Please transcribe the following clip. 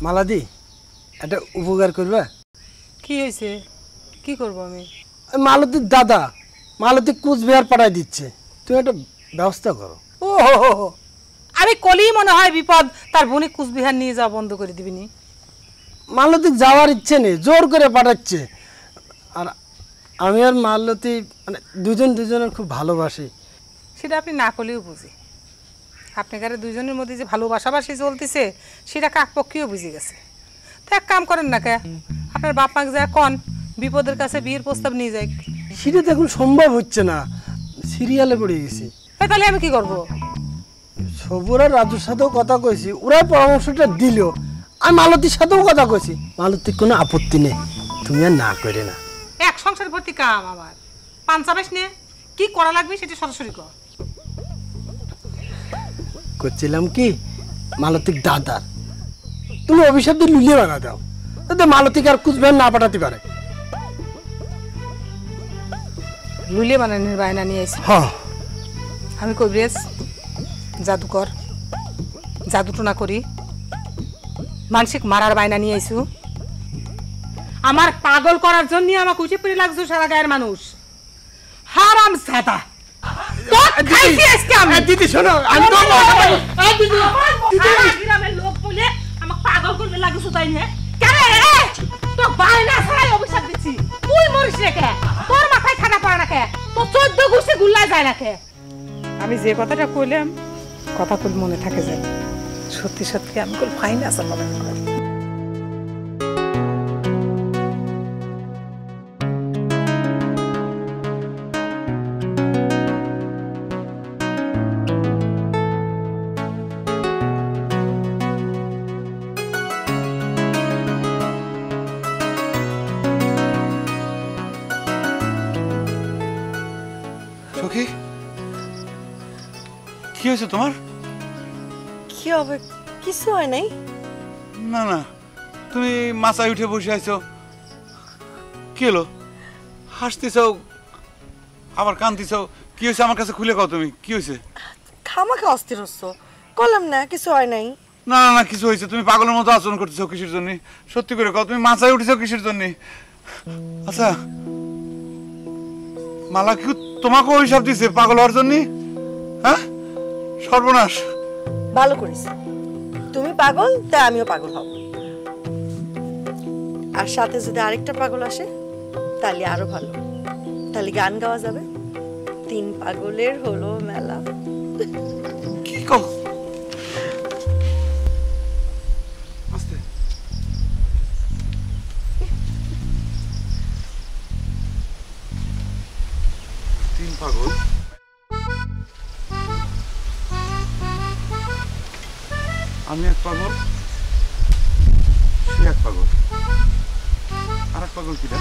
মালাদি একটা উপকার করবা? কি হয়েছে? কি করব আমি? মালতীর দাদা মালতী কুচবিহার পাঠাই দিচ্ছে, তুমি একটা ব্যবস্থা করো। ও হো, আমি কলেই মনে হয় বিপদ, তার বোনে কুচবিহার নিয়ে যাওয়া বন্ধ করে দিবিনি। মালতী যাওয়ার ইচ্ছে নেই, জোর করে পাঠাচ্ছে। আর আমি আর মালতী মানে দুজনের খুব ভালোবাসি। সেটা আপনি না করলেও বুঝি, আপনার দুজনের মধ্যে যে ভালোবাসাবাসি চলতেছে সেটা কাকপক্ষীও বুঝে গেছে। তো এক কাম করেন না কে, আপনার বাপ মাকে যা কন বিপদের কাছে বিয়ের প্রস্তাব নিয়ে যায়। সেটা তো এখন সম্ভব হচ্ছে না, সিরিয়ালে পড়ে গেছি। তাহলে আমি কি করব? সবুর আর রাজুর সাথেও কথা কইছি, ওরাই পরামর্শটা দিল। আমি মালতীর সাথেও কথা কইছি, মালতীর কোনো আপত্তি নেই, তুমি আর না করে না। এক সংসার ভর্তি কাম আমার পাঞ্চাবেশ নিয়ে কি করা লাগবে সেটা সরাসরি কর। করছিলাম কি, মালতিক দাদার তুমি অভিশাপ দিয়ে লুলিয়ে বানা দাও, যাতে মালতীকে আর কুচবিহার না পাঠাতে পারে। লুলিয়ে বানানোর বায়না নিয়ে এসে হ্যাঁ, আমি কবিরাজ জাদুকর, জাদুটনা করি, মানসিক মারার বায়না নিয়ে আইসু। আমার পাগল করার জন্য আমাকে উঠে পড়ে লাগছে সারা গায়ের মানুষ। হারাম জাদা দিদি শোনো, গ্রামের লোক বলে আমাকে পাগল করতে লাগছো, তাই না? তো বায়না ছাড়াই অভিশাপ দিচ্ছি, তুই মরিস রেখে, তোর মাথায় খানা পড়ে না খে, তো 14 গুছে গুল্লায় যায় না খে। আমি যে কথাটা কইলাম কথা কল মনে থাকে যায়, সত্যি সত্যি আমি কল ফাইন আছে মনে হয়। সখী, কি হয়েছে তোমার? কি হবে? কিছু হয় নাই। না না, তুমি মাথায় উঠে বসে আছো, কি হলো? হাসতেছ আবার কাঁদতেছ, কি হয়েছে আমার কাছে খুলে কও, তুমি কি হয়েছে? খামাখা অস্থির হচ্ছ, কলাম না কিছু হয় নাই। না না না, কিছু হয়েছে, তুমি পাগলের মতো আচরণ করতেছো কিসের জন্য? সত্যি করে কও, তুমি মাথায় উঠেছো কিসের জন্য? আচ্ছা, মালা কি তোমাকে অভিশাপ দিছে পাগল হওয়ার জন্য? হ্যাঁ, সর্বনাশ। ভালো করিস, তুমি পাগল তাই আমিও পাগল হব, আর সাথে যদি আরেকটা পাগল আসে তাহলে আরো ভালো, তাহলে গান গাওয়া যাবে, 3 পাগলের হলো মেলা। কি কও? আস্তে। 3 পাগল, আমি এক পাগল, সে এক পাগল, আর এক পাগল কিটা?